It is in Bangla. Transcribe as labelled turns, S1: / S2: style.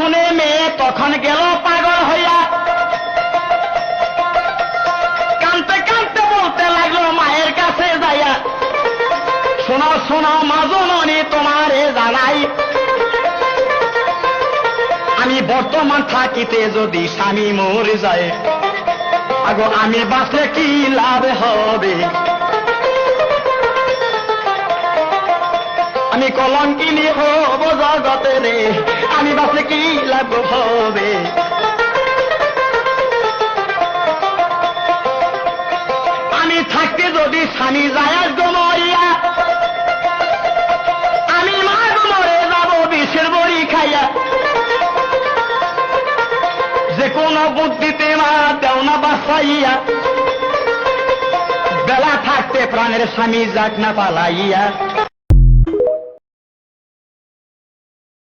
S1: শুনে মেয়ে তখন গেল পাগল হইয়া, কাঁদতে কাঁদতে বলতে লাগলো মায়ের কাছে যাইয়া, শোনো শোনো মা জননী তোমারে জানাই, আমি বর্তমান থাকিতে যদি স্বামী মরে যায়, আগো আমি বাঁচলে কি লাভ হবে, আমি কলঙ্কিনী হব জগতে রে, আমি বাঁচলে কি লাভ হবে। আমি থাকতে যদি স্বামী যায় গো মরিয়া, আমি মা গো মরে যাব বিষের বড়ি খাইয়া, যে কোন বুদ্ধিতে মা দেও না বাঁচাইয়া, বেলা থাকতে প্রাণের স্বামী যাক না পালাইয়া।